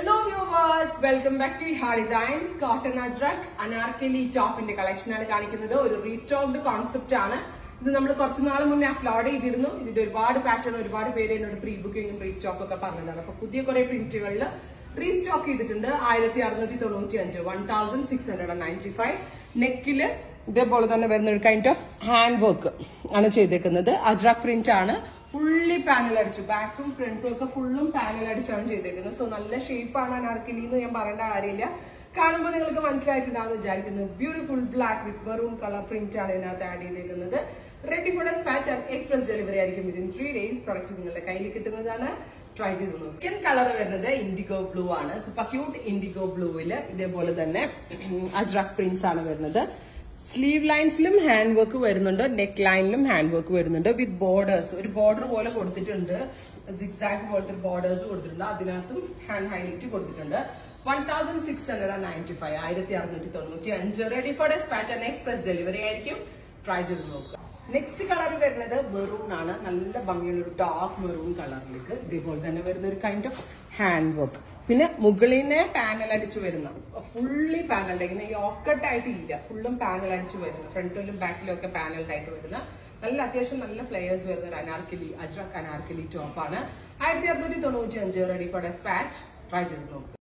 Hello viewers, welcome back to Ihar Designs. Cotton Ajrak Anarkali top in the collection ആണ് കാണിക്കുന്നത് ഒരു restocked concept ആണ്. ഇത് നമ്മൾ കുറച്ച് നാൾ മുന്നേ അപ്ലോഡ് ചെയ്തിരുന്നു. ഇതിന്റെ ഒരുപാട് പാറ്റേൺ ഒരുപാട് പേര് എന്നോട് പ്രീ ബുക്കിംഗും റീസ്റ്റോക്ക് ഒക്കെ പറഞ്ഞതാണ്. അപ്പോൾ പുതിയ കുറെ പ്രിന്റുകളിൽ റീസ്റ്റോക്ക് ചെയ്തിട്ടുണ്ട്. 1695 1695 നെക്കില് ഇതേപോലെ തന്നെ വരുന്ന ഒരു കൈൻഡ് ഓഫ് ഹാൻഡ് വർക്ക് ആണ് ചെയ്തേക്കുന്നത്. അജ്രക് പ്രിന്റ് ആണ്. ഫുള്ളി പാനൽ അടിച്ചു, ബാക്കും ഫ്രണ്ടും ഒക്കെ ഫുള്ളും പാനൽ അടിച്ചാണ് ചെയ്തേക്കുന്നത്. സോ നല്ല ഷേപ്പാണ് അനാർക്കലി എന്ന് ഞാൻ പറയേണ്ട കാര്യമില്ല. കാണുമ്പോൾ നിങ്ങൾക്ക് മനസ്സിലായിട്ടുണ്ടാവുമെന്ന് വിചാരിക്കുന്നു. Beautiful black with maroon colour print ആണ് ഇതിനകത്ത് ആഡ് ചെയ്തേക്കുന്നത്. Ready for dispatch and express delivery ആയിരിക്കും. വിതിൻ 3 days പ്രൊഡക്റ്റ് നിങ്ങളുടെ കയ്യിൽ കിട്ടുന്നതാണ്. ട്രൈ ചെയ്ത് നോക്കും. സെക്കൻഡ് കളർ വരുന്നത് ഇൻഡിഗോ ബ്ലൂ ആണ്. സൂപ്പർ ക്യൂട്ട് ഇൻഡിഗോ ബ്ലൂവില് ഇതേപോലെ തന്നെ അജ്രക് പ്രിന്റ്സ് ആണ് വരുന്നത്. സ്ലീവ് ലൈൻസിലും ഹാൻഡ് വർക്ക് വരുന്നുണ്ട്, നെക്ക് ലൈനിലും ഹാൻഡ് വർക്ക് വരുന്നുണ്ട് വിത്ത് ബോർഡേഴ്സ്. ഒരു ബോർഡർ പോലെ കൊടുത്തിട്ടുണ്ട്, സിക്സാക് പോലത്തെ ബോർഡേഴ്സ് കൊടുത്തിട്ടുണ്ട്. അതിനകത്തും ഹാൻഡ് ഹൈലൈറ്റ് കൊടുത്തിട്ടുണ്ട്. 1695 1695 ready for dispatch and express delivery ആയിരിക്കും. ട്രൈ ചെയ്ത് നോക്കുക. നെക്സ്റ്റ് കളർ വരുന്നത് മെറൂൺ ആണ്. നല്ല ഭംഗിയുള്ള ഒരു ഡാർക്ക് മെറൂൺ കളറിലേക്ക് ഇതേപോലെ തന്നെ വരുന്ന ഒരു കൈൻഡ് ഓഫ് ഹാൻഡ് വർക്ക്. പിന്നെ മുകളിനെ പാനൽ അടിച്ച് വരുന്ന ഫുള്ളി പാനൽ, ഇങ്ങനെ യോക്കട്ട് ആയിട്ട് ഇല്ല, ഫുള്ളും പാനൽ അടിച്ച് വരുന്ന, ഫ്രണ്ടിലും ബാക്കിലും ഒക്കെ പാനൽഡ് ആയിട്ട് വരുന്ന നല്ല അത്യാവശ്യം നല്ല ഫ്ലെയേഴ്സ് വരുന്ന ഒരു അനാർക്കലി അജ്രക് അനാർക്കലി ടോപ്പാണ്. 1695 റെഡി ഫോർ ഡെസ്പാച്ച്. ട്രൈ ചെയ്ത് നോക്കുക.